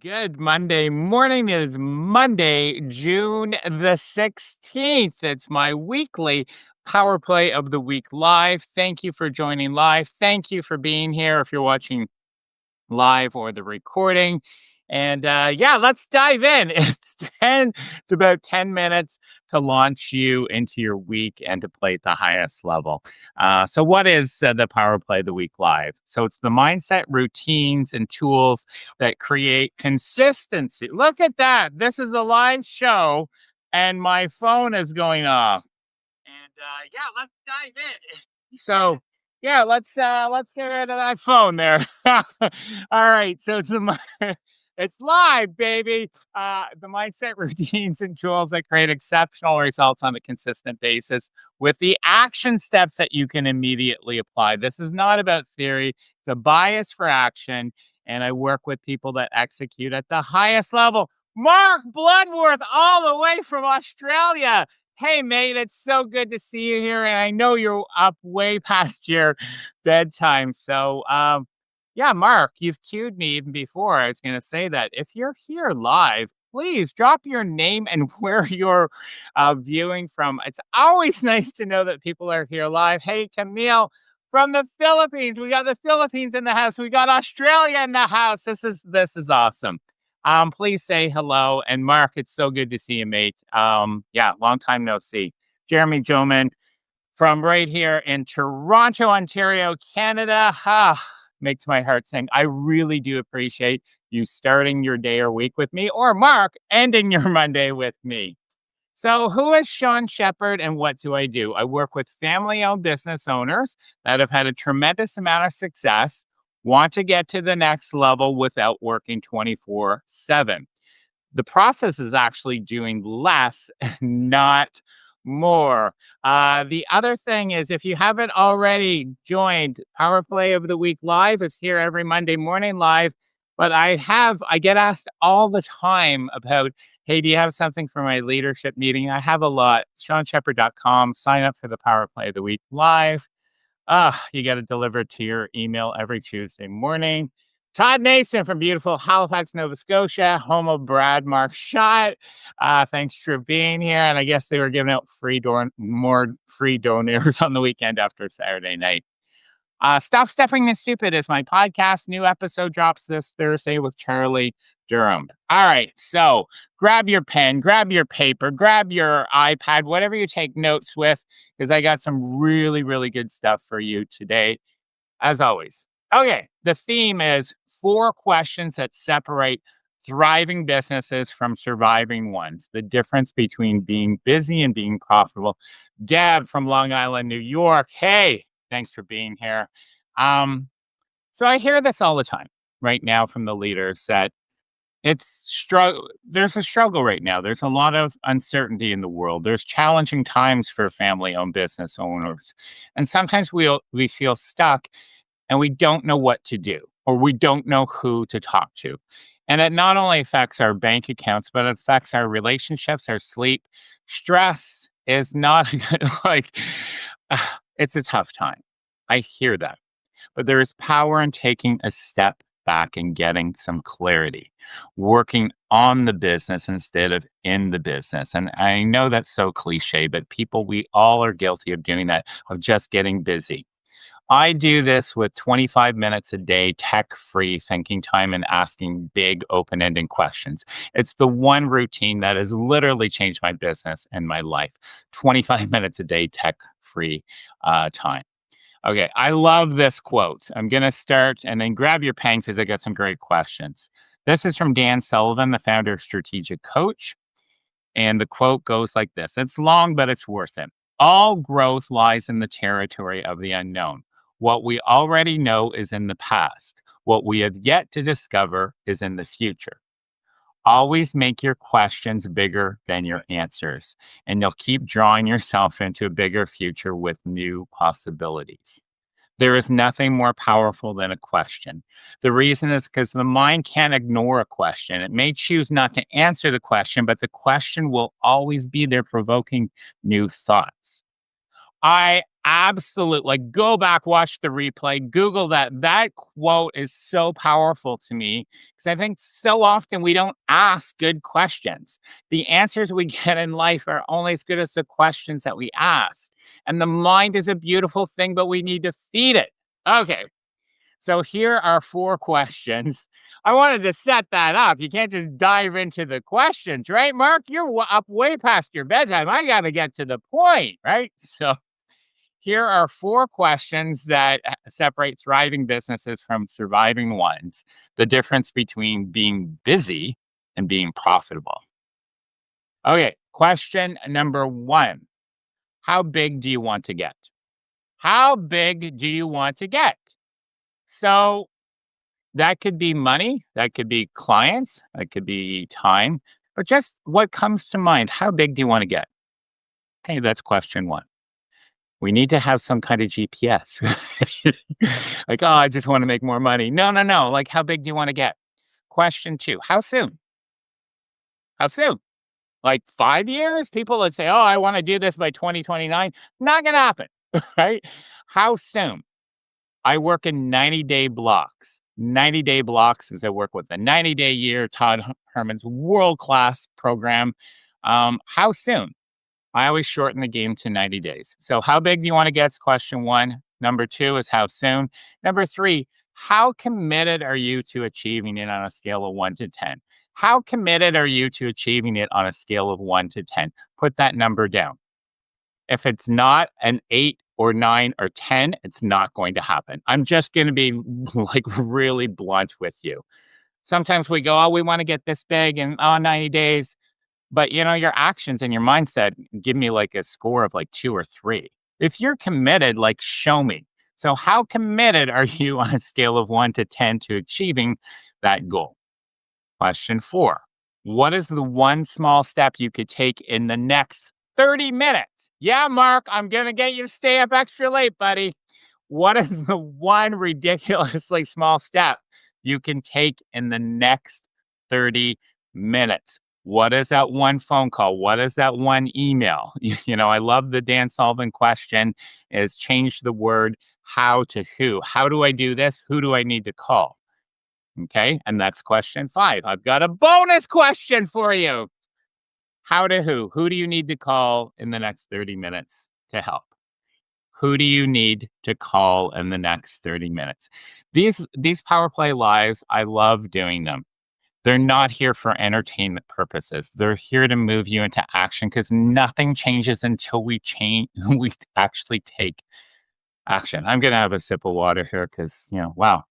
Good Monday morning. It is Monday, June the 16th. It's my weekly Power Play of the Week live. Thank you for joining live. Thank you for being here if you're watching live or the recording. And yeah, let's dive in. It's about 10 minutes to launch you into your week and to play at the highest level. So what is the Power Play of the Week live? So it's the mindset, routines, and tools that create consistency. Look at that. This is a live show and my phone is going off. And yeah, let's dive in. So yeah, let's get rid of that phone there. All right, so it's live, baby. The mindset routines and tools that create exceptional results on a consistent basis with the action steps that you can immediately apply. This is not about theory; it's a bias for action, and I work with people that execute at the highest level. Mark Bloodworth, all the way from Australia. Hey, mate, it's so good to see you here. And I know you're up way past your bedtime. So, yeah, Mark, you've cued me even before. I was going to say that if you're here live, please drop your name and where you're viewing from. It's always nice to know that people are here live. Hey, Camille from the Philippines. We got the Philippines in the house. We got Australia in the house. This is awesome. Please say hello. And Mark, it's so good to see you, mate. Yeah, long time no see. Jeremy Joman from right here in Toronto, Ontario, Canada. Makes my heart sing. I really do appreciate you starting your day or week with me, or Mark ending your Monday with me. So, who is Sean Shepard and what do I do? I work with family owned business owners that have had a tremendous amount of success, want to get to the next level without working 24/7. The process is actually doing less, not more. The other thing is, if you haven't already joined Power Play of the Week Live, it's here every Monday morning live. But I get asked all the time about, hey, do you have something for my leadership meeting? I have a lot. SeanShepard.com. Sign up for the Power Play of the Week Live. You get it delivered to your email every Tuesday morning. Todd Nason from beautiful Halifax, Nova Scotia, home of Brad Marchand. Thanks for being here. And I guess they were giving out more free donors on the weekend after Saturday night. Stop Stepping the Stupid is my podcast. New episode drops this Thursday with Charlie Durham. All right, so grab your pen, grab your paper, grab your iPad, whatever you take notes with, because I got some really, really good stuff for you today, as always. Okay, the theme is 4 questions that separate thriving businesses from surviving ones, the difference between being busy and being profitable. Deb from Long Island, New York. Hey, thanks for being here. So I hear this all the time right now from the leaders that there's a struggle right now. There's a lot of uncertainty in the world. There's challenging times for family-owned business owners. And sometimes we feel stuck and we don't know what to do or we don't know who to talk to. And it not only affects our bank accounts, but it affects our relationships, our sleep. Stress is not a good, it's a tough time. I hear that. But there is power in taking a step back and getting some clarity, working on the business instead of in the business. And I know that's so cliche, but we all are guilty of doing that, of just getting busy. I do this with 25 minutes a day, tech-free thinking time and asking big open-ended questions. It's the one routine that has literally changed my business and my life. 25 minutes a day, tech-free time. Okay, I love this quote. I'm going to start and then grab your pen because I got some great questions. This is from Dan Sullivan, the founder of Strategic Coach. And the quote goes like this. It's long, but it's worth it. All growth lies in the territory of the unknown. What we already know is in the past. What we have yet to discover is in the future. Always make your questions bigger than your answers, and you'll keep drawing yourself into a bigger future with new possibilities. There is nothing more powerful than a question. The reason is because the mind can't ignore a question. It may choose not to answer the question, but the question will always be there provoking new thoughts. I Absolute, like, go back, watch the replay, Google that. That quote is so powerful to me because I think so often we don't ask good questions. The answers we get in life are only as good as the questions that we ask. And the mind is a beautiful thing, but we need to feed it. Okay, so here are 4 questions. I wanted to set that up. You can't just dive into the questions, right, Mark? You're up way past your bedtime. I got to get to the point, right? So here are 4 questions that separate thriving businesses from surviving ones. The difference between being busy and being profitable. Okay, question number 1. How big do you want to get? How big do you want to get? So that could be money, that could be clients, that could be time, but just what comes to mind? How big do you want to get? Okay, that's question 1. We need to have some kind of GPS. Like, oh, I just want to make more money. No, no, no. Like, how big do you want to get? Question 2. How soon? How soon? Like 5 years? People that say, oh, I want to do this by 2029. Not going to happen. Right? How soon? I work in 90-day blocks. 90-day blocks is I work with the 90-day year, Todd Herman's world-class program. How soon? I always shorten the game to 90 days. So how big do you want to get is question 1. Number 2 is how soon. Number 3, how committed are you to achieving it on a scale of 1 to 10? How committed are you to achieving it on a scale of 1 to 10? Put that number down. If it's not an 8 or 9 or 10, it's not going to happen. I'm just going to be like really blunt with you. Sometimes we go, oh, we want to get this big in 90 days. But, your actions and your mindset give me like a score of like 2 or 3. If you're committed, like, show me. So how committed are you on a scale of 1 to 10 to achieving that goal? Question 4. What is the one small step you could take in the next 30 minutes? Yeah, Mark, I'm going to get you to stay up extra late, buddy. What is the one ridiculously small step you can take in the next 30 minutes? What is that one phone call? What is that one email? I love the Dan Sullivan question is change the word how to who. How do I do this? Who do I need to call? Okay. And that's question 5. I've got a bonus question for you. How to who? Who do you need to call in the next 30 minutes to help? Who do you need to call in the next 30 minutes? These Power Play Lives, I love doing them. They're not here for entertainment purposes. They're here to move you into action because nothing changes until we actually take action. I'm going to have a sip of water here because, wow,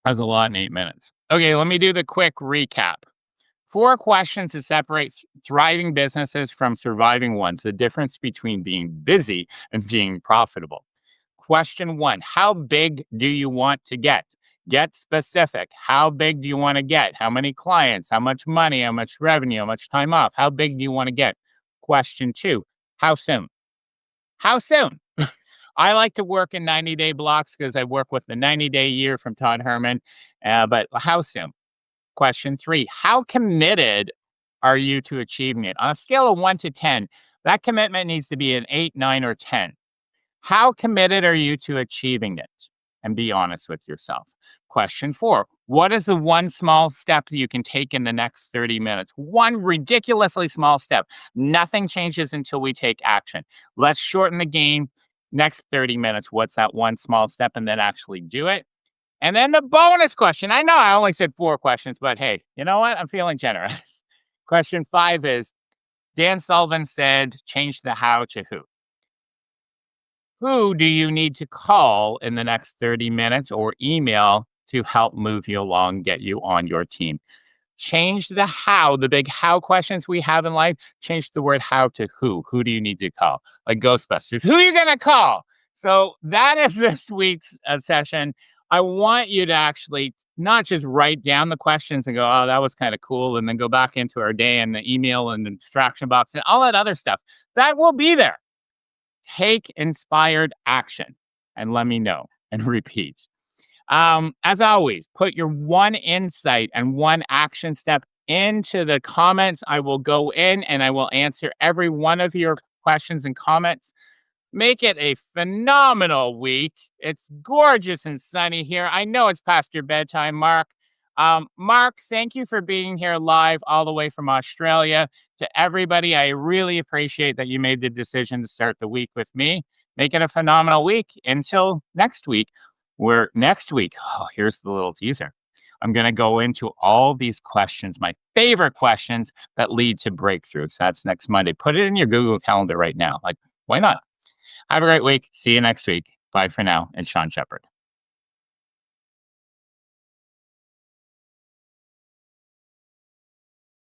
that's a lot in 8 minutes. Okay, let me do the quick recap. 4 questions to separate thriving businesses from surviving ones, the difference between being busy and being profitable. Question 1, how big do you want to get? Get specific. How big do you want to get? How many clients? How much money? How much revenue? How much time off? How big do you want to get? Question 2, how soon? How soon? I like to work in 90-day blocks because I work with the 90-day year from Todd Herman. But how soon? Question 3, how committed are you to achieving it? On a scale of 1 to 10, that commitment needs to be an 8, 9, or 10. How committed are you to achieving it? And be honest with yourself. Question 4, what is the one small step that you can take in the next 30 minutes? One ridiculously small step. Nothing changes until we take action. Let's shorten the game. Next 30 minutes, what's that one small step? And then actually do it. And then the bonus question. I know I only said 4 questions, but hey, you know what? I'm feeling generous. Question 5 is, Dan Sullivan said, change the how to who. Who do you need to call in the next 30 minutes or email to help move you along, get you on your team? Change the how, the big how questions we have in life, change the word how to who. Who do you need to call? Like Ghostbusters. Who are you going to call? So that is this week's session. I want you to actually not just write down the questions and go, oh, that was kind of cool, and then go back into our day and the email and the distraction box and all that other stuff. That will be there. Take inspired action and let me know and repeat. As always, put your one insight and one action step into the comments. I will go in and I will answer every one of your questions and comments. Make it a phenomenal week. It's gorgeous and sunny here. I know it's past your bedtime, Mark. Mark, thank you for being here live all the way from Australia. To everybody, I really appreciate that you made the decision to start the week with me. Make it a phenomenal week. Until next week, where next week, oh, here's the little teaser. I'm going to go into all these questions, my favorite questions that lead to breakthroughs. That's next Monday. Put it in your Google Calendar right now. Like, why not? Have a great week. See you next week. Bye for now. It's Sean Shepard.